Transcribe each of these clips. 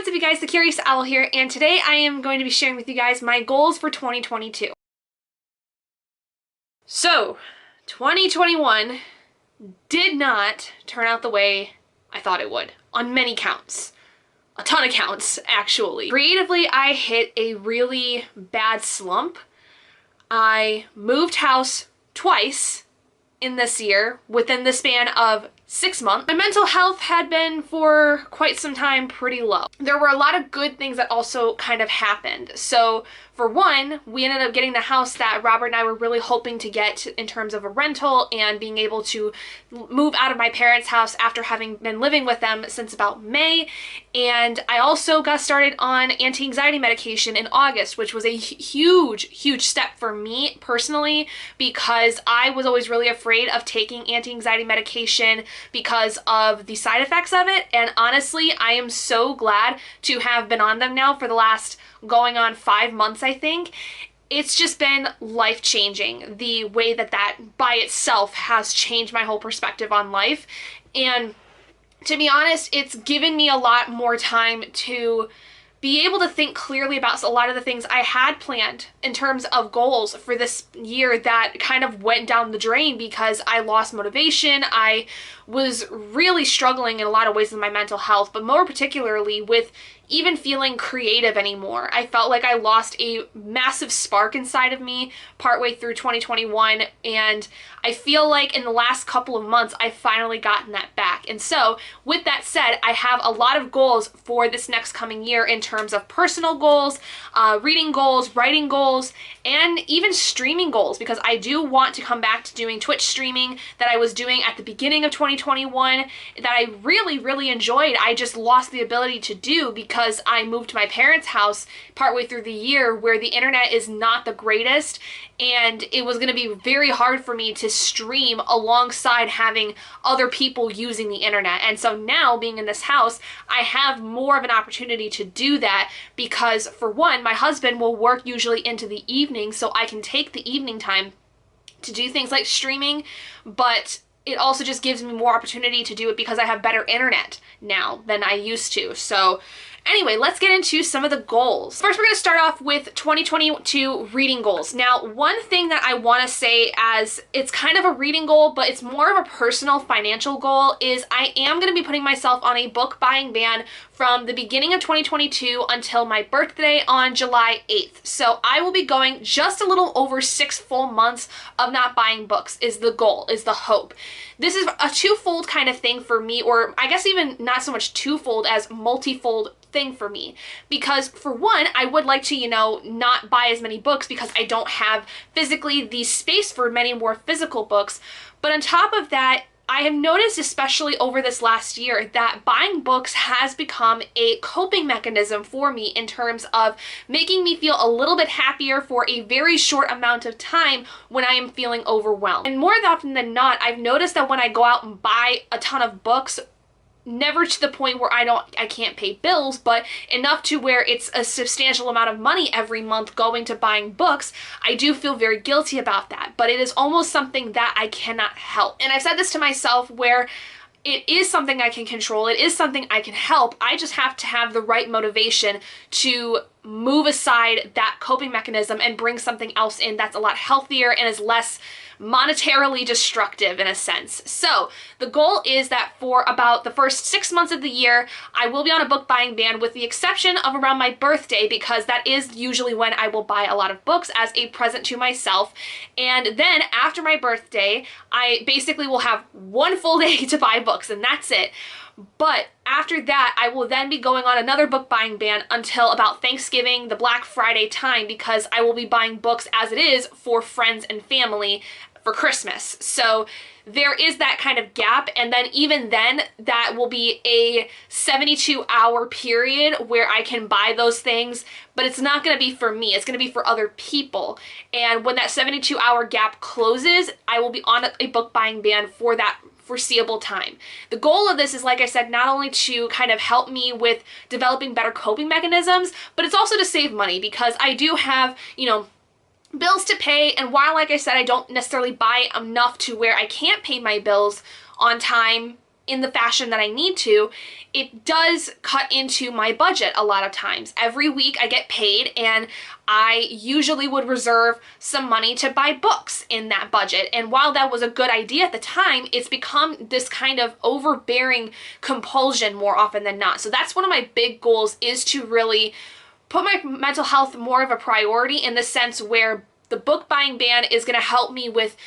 what's up you guys, the Curious Owl here, and today I am going to be sharing with you guys my goals for 2022. So, 2021 did not turn out the way I thought it would, on many counts. A ton of counts, actually. Creatively, I hit a really bad slump. I moved house twice in this year within the span of 6 months. My mental health had been for quite some time pretty low. There were a lot of good things that also kind of happened. So for one, we ended up getting the house that Robert and I were really hoping to get in terms of a rental and being able to move out of my parents' house after having been living with them since about May. And I also got started on anti-anxiety medication in August, which was a huge step for me personally, because I was always really afraid of taking anti-anxiety medication because of the side effects of it. And honestly, I am so glad to have been on them now for the last going on 5 months, I think. It's just been life-changing, the way that by itself has changed my whole perspective on life. And to be honest, it's given me a lot more time to be able to think clearly about a lot of the things I had planned in terms of goals for this year that kind of went down the drain because I lost motivation. I was really struggling in a lot of ways with my mental health, but more particularly with even feeling creative anymore. I felt like I lost a massive spark inside of me partway through 2021, and I feel like in the last couple of months I've finally gotten that back. And so with that said, I have a lot of goals for this next coming year in terms of personal goals, reading goals, writing goals, and even streaming goals, because I do want to come back to doing Twitch streaming that I was doing at the beginning of 2021 that I really enjoyed. I just lost the ability to do because I moved to my parents' house partway through the year where the internet is not the greatest, and it was going to be very hard for me to stream alongside having other people using the internet. And so now, being in this house, I have more of an opportunity to do that because, for one, my husband will work usually into the evening, so I can take the evening time to do things like streaming, but it also just gives me more opportunity to do it because I have better internet now than I used to. So anyway, let's get into some of the goals. First, we're going to start off with 2022 reading goals. Now, one thing that I want to say, as it's kind of a reading goal, but it's more of a personal financial goal, is I am going to be putting myself on a book buying ban from the beginning of 2022 until my birthday on July 8th. So I will be going just a little over 6 full months of not buying books is the goal, is the hope. This is a twofold kind of thing for me, or I guess even not so much twofold as multifold thing for me, because for one, I would like to, not buy as many books because I don't have physically the space for many more physical books. But on top of that, I have noticed, especially over this last year, that buying books has become a coping mechanism for me in terms of making me feel a little bit happier for a very short amount of time when I am feeling overwhelmed. And more often than not, I've noticed that when I go out and buy a ton of books, never to the point where I can't pay bills, but enough to where it's a substantial amount of money every month going to buying books, I do feel very guilty about that. But it is almost something that I cannot help. And I've said this to myself, where it is something I can control, it is something I can help. I just have to have the right motivation to move aside that coping mechanism and bring something else in that's a lot healthier and is less monetarily destructive in a sense. So the goal is that for about the first 6 months of the year, I will be on a book buying ban, with the exception of around my birthday, because that is usually when I will buy a lot of books as a present to myself. And then after my birthday, I basically will have 1 full day to buy books, and that's it. But after that, I will then be going on another book buying ban until about Thanksgiving, the Black Friday time, because I will be buying books as it is for friends and family for Christmas. So there is that kind of gap, and then even then, that will be a 72-hour period where I can buy those things, but it's not going to be for me, it's going to be for other people. And when that 72-hour gap closes, I will be on a book buying ban for that foreseeable time. The goal of this is, like I said, not only to kind of help me with developing better coping mechanisms, but it's also to save money, because I do have, bills to pay, and while, like I said, I don't necessarily buy enough to where I can't pay my bills on time in the fashion that I need to, it does cut into my budget a lot of times. Every week I get paid, and I usually would reserve some money to buy books in that budget. And while that was a good idea at the time, it's become this kind of overbearing compulsion more often than not. So that's one of my big goals, is to really put my mental health more of a priority, in the sense where the book buying ban is going to help me with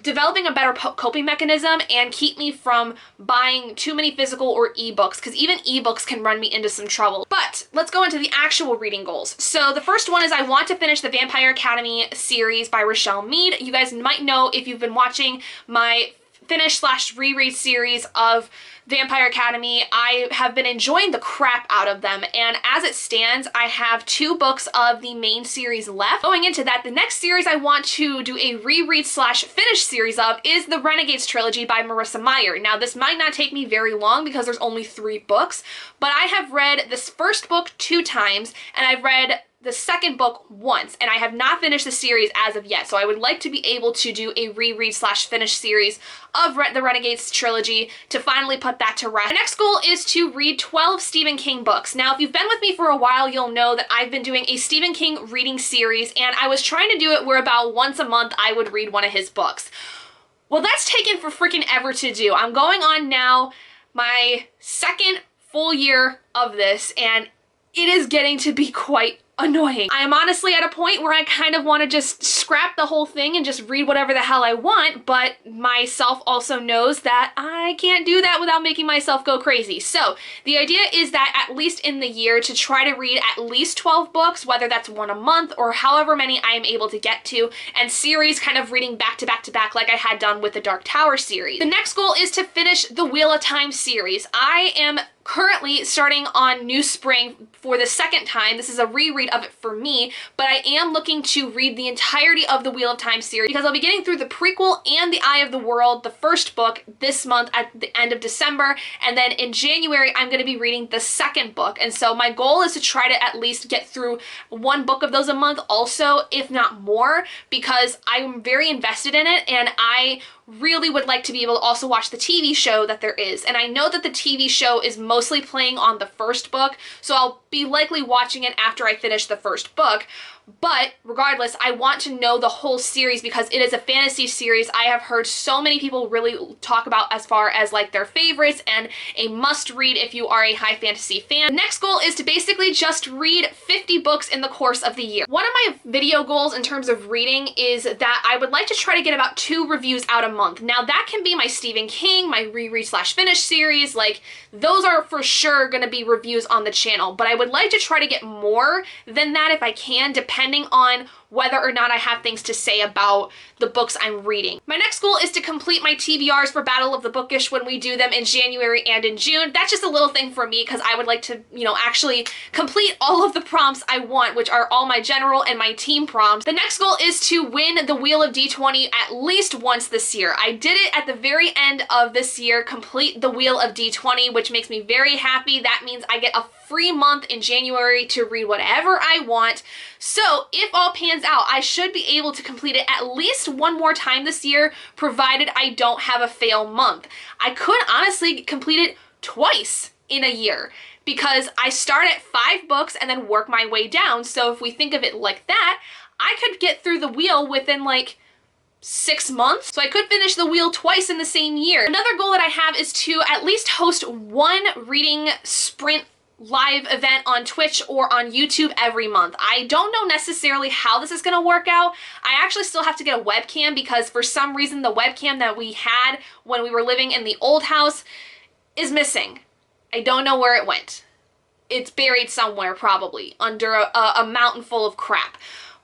developing a better coping mechanism and keep me from buying too many physical or ebooks, because even ebooks can run me into some trouble. But let's go into the actual reading goals. So the first one is I want to finish the Vampire Academy series by Rochelle Mead. You guys might know, if you've been watching my finish/reread series of Vampire Academy, I have been enjoying the crap out of them, and as it stands, I have 2 books of the main series left. Going into that, the next series I want to do a reread/finish series of is the Renegades trilogy by Marissa Meyer. Now, this might not take me very long because there's only 3 books, but I have read this first book 2 times, and I've read the second book once, and I have not finished the series as of yet, so I would like to be able to do a reread/finish series of the Renegades trilogy to finally put that to rest. My next goal is to read 12 Stephen King books. Now, if you've been with me for a while, you'll know that I've been doing a Stephen King reading series, and I was trying to do it where about once a month I would read one of his books. Well, that's taken for freaking ever to do. I'm going on now my second full year of this, and it is getting to be quite annoying. I am honestly at a point where I kind of want to just scrap the whole thing and just read whatever the hell I want, but myself also knows that I can't do that without making myself go crazy. So the idea is that at least in the year, to try to read at least 12 books, whether that's one a month or however many I am able to get to, and series kind of reading back to back to back like I had done with the Dark Tower series. The next goal is to finish the Wheel of Time series. I am currently starting on New Spring for the second time. This is a reread of it for me, but I am looking to read the entirety of the Wheel of Time series, because I'll be getting through the prequel and the Eye of the World, the first book, this month at the end of December, and then in January I'm going to be reading the second book. And so my goal is to try to at least get through 1 book of those a month also, if not more, because I'm very invested in it, and I really would like to be able to also watch the TV show that there is. And I know that the TV show is mostly playing on the first book, so I'll be likely watching it after I finish the first book. But regardless, I want to know the whole series because it is a fantasy series I have heard so many people really talk about as far as like their favorites and a must read if you are a high fantasy fan. The next goal is to basically just read 50 books in the course of the year. One of my video goals in terms of reading is that I would like to try to get about 2 reviews out a month. Now that can be my Stephen King, my reread/finish series, like those are for sure going to be reviews on the channel, but I would like to try to get more than that if I can, depending on whether or not I have things to say about the books I'm reading. My next goal is to complete my TBRs for Battle of the Bookish when we do them in January and in June. That's just a little thing for me because I would like to, actually complete all of the prompts I want, which are all my general and my team prompts. The next goal is to win the Wheel of D20 at least once this year. I did it at the very end of this year, complete the Wheel of D20, which makes me very happy. That means I get a free month in January to read whatever I want. So if all pans out, I should be able to complete it at least one more time this year, provided I don't have a fail month. I could honestly complete it twice in a year because I start at 5 books and then work my way down. So if we think of it like that, I could get through the wheel within like 6 months. So I could finish the wheel twice in the same year. Another goal that I have is to at least host 1 reading sprint live event on Twitch or on YouTube every month. I don't know necessarily how this is going to work out. I actually still have to get a webcam because for some reason the webcam that we had when we were living in the old house is missing. I don't know where it went. It's buried somewhere probably under a mountain full of crap.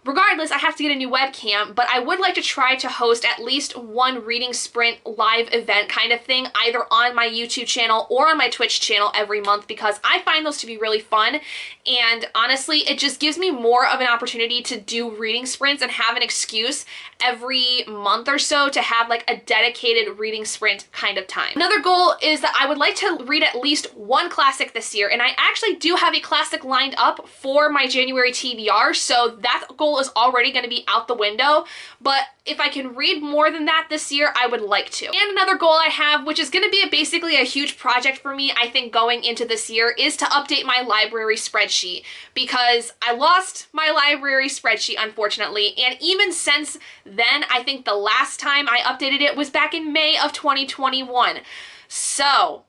Regardless, I have to get a new webcam, but I would like to try to host at least 1 reading sprint live event kind of thing, either on my YouTube channel or on my Twitch channel every month, because I find those to be really fun. And honestly, it just gives me more of an opportunity to do reading sprints and have an excuse every month or so to have like a dedicated reading sprint kind of time. Another goal is that I would like to read at least 1 classic this year, and I actually do have a classic lined up for my January TBR, so that goal goal is already going to be out the window, but if I can read more than that this year, I would like to. And another goal I have, which is going to be basically a huge project for me, I think, going into this year, is to update my library spreadsheet, because I lost my library spreadsheet, unfortunately, and even since then, I think the last time I updated it was back in May of 2021. So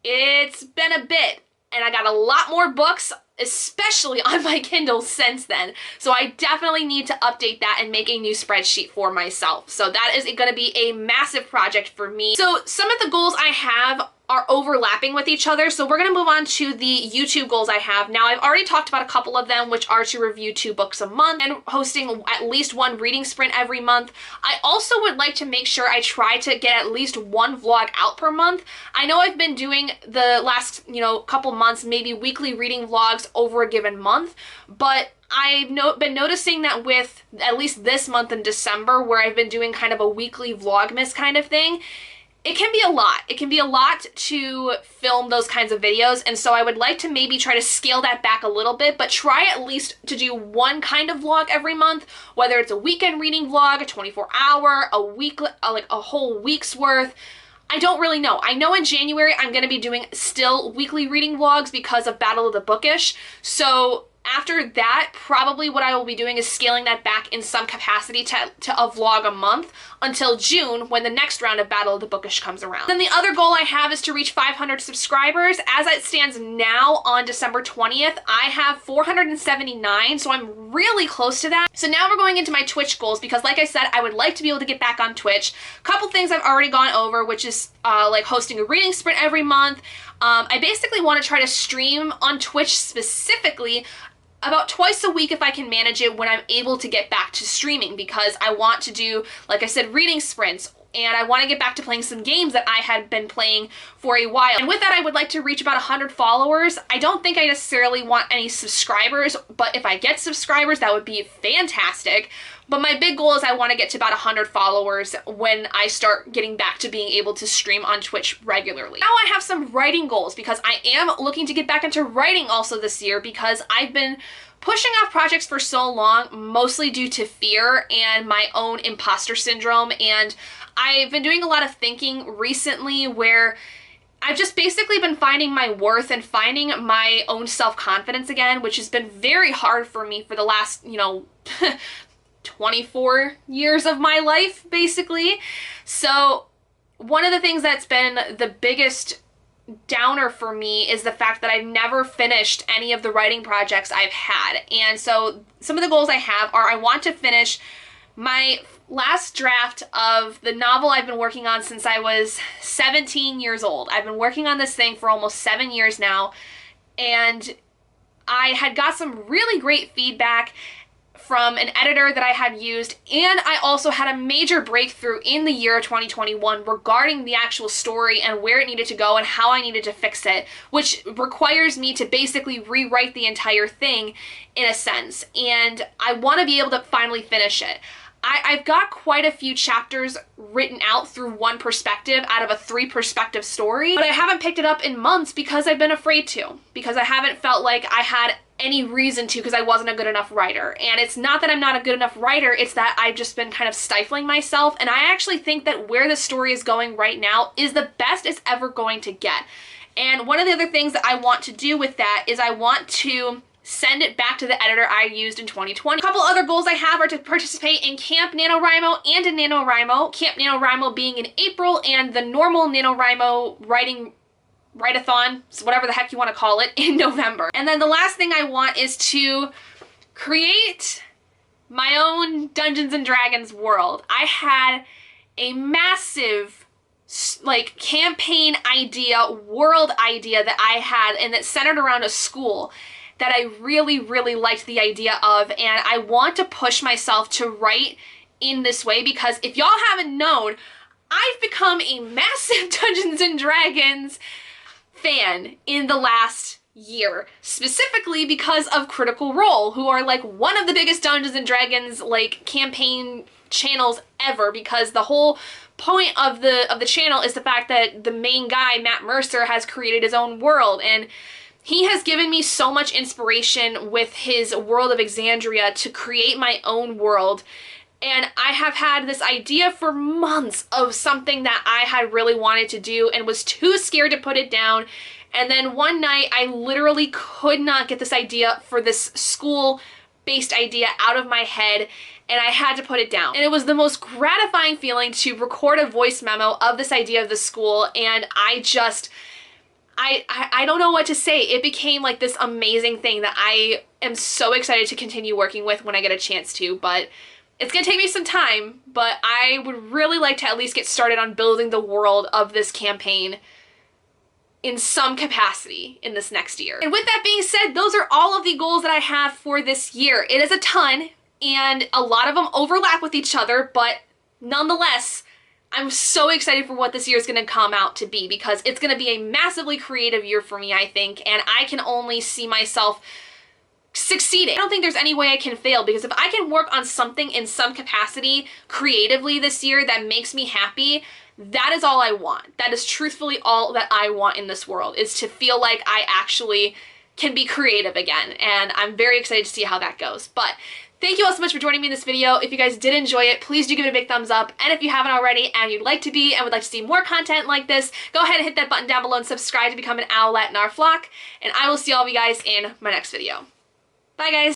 it's been a bit, and I got a lot more books, especially on my Kindle, since then. So I definitely need to update that and make a new spreadsheet for myself. So that is going to be a massive project for me. So some of the goals I have are overlapping with each other. So we're going to move on to the YouTube goals I have. Now, I've already talked about a couple of them, which are to review 2 books a month and hosting at least 1 reading sprint every month. I also would like to make sure I try to get at least 1 vlog out per month. I know I've been doing the last, couple months, maybe weekly reading vlogs over a given month, but I've been noticing that with at least this month in December, where I've been doing kind of a weekly vlogmas kind of thing, it can be a lot. It can be a lot to film those kinds of videos, and so I would like to maybe try to scale that back a little bit, but try at least to do 1 kind of vlog every month, whether it's a weekend reading vlog, a 24-hour, a week, like a whole week's worth. I don't really know. I know in January I'm going to be doing still weekly reading vlogs because of Battle of the Bookish, so after that, probably what I will be doing is scaling that back in some capacity to a vlog a month until June, when the next round of Battle of the Bookish comes around. Then the other goal I have is to reach 500 subscribers. As it stands now on December 20th, I have 479, so I'm really close to that. So now we're going into my Twitch goals, because like I said, I would like to be able to get back on Twitch. A couple things I've already gone over, which is like hosting a reading sprint every month. I basically want to try to stream on Twitch specifically about twice a week if I can manage it, when I'm able to get back to streaming, because I want to do, like I said, reading sprints, and I want to get back to playing some games that I had been playing for a while. And with that, I would like to reach about 100 followers. I don't think I necessarily want any subscribers, but if I get subscribers, that would be fantastic. But my big goal is I want to get to about 100 followers when I start getting back to being able to stream on Twitch regularly. Now I have some writing goals, because I am looking to get back into writing also this year, because I've been pushing off projects for so long, mostly due to fear and my own imposter syndrome. And I've been doing a lot of thinking recently where I've just basically been finding my worth and finding my own self-confidence again, which has been very hard for me for the last, 24 years of my life, basically. So one of the things that's been the biggest downer for me is the fact that I've never finished any of the writing projects I've had. And so some of the goals I have are, I want to finish my last draft of the novel I've been working on since I was 17 years old. I've been working on this thing for almost 7 years now, and I had got some really great feedback from an editor that I had used, and I also had a major breakthrough in the year of 2021 regarding the actual story and where it needed to go and how I needed to fix it, which requires me to basically rewrite the entire thing in a sense, and I want to be able to finally finish it. I've got quite a few chapters written out through 1 perspective out of a 3-perspective story, but I haven't picked it up in months because I've been afraid to, because I haven't felt like I had any reason to, because I wasn't a good enough writer. And it's not that I'm not a good enough writer, it's that I've just been kind of stifling myself, and I actually think that where the story is going right now is the best it's ever going to get. And one of the other things that I want to do with that is I want to send it back to the editor I used in 2020. A couple other goals I have are to participate in Camp NaNoWriMo and in NaNoWriMo. Camp NaNoWriMo being in April, and the normal NaNoWriMo write-a-thon, so whatever the heck you want to call it, in November. And then the last thing I want is to create my own Dungeons and Dragons world. I had a massive campaign idea, world idea that I had, and that centered around a school that I really, really liked the idea of, and I want to push myself to write in this way, because if y'all haven't known, I've become a massive Dungeons and Dragons fan in the last year, specifically because of Critical Role, who are like one of the biggest Dungeons and Dragons campaign channels ever, because the whole point of the channel is the fact that the main guy, Matt Mercer, has created his own world, and He has given me so much inspiration with his World of Exandria to create my own world. And I have had this idea for months of something that I had really wanted to do and was too scared to put it down. And then one night I literally could not get this idea for this school-based idea out of my head, and I had to put it down. And it was the most gratifying feeling to record a voice memo of this idea of the school, and I don't know what to say. It became like this amazing thing that I am so excited to continue working with when I get a chance to, but it's gonna take me some time, but I would really like to at least get started on building the world of this campaign in some capacity in this next year. And with that being said, those are all of the goals that I have for this year. It is a ton, and a lot of them overlap with each other, but nonetheless, I'm so excited for what this year is going to come out to be, because it's going to be a massively creative year for me, I think, and I can only see myself succeeding. I don't think there's any way I can fail, because if I can work on something in some capacity creatively this year that makes me happy, that is all I want. That is truthfully all that I want in this world, is to feel like I actually can be creative again, and I'm very excited to see how that goes. But thank you all so much for joining me in this video. If you guys did enjoy it, please do give it a big thumbs up. And if you haven't already and you'd like to be and would like to see more content like this, go ahead and hit that button down below and subscribe to become an owlet in our flock. And I will see all of you guys in my next video. Bye guys!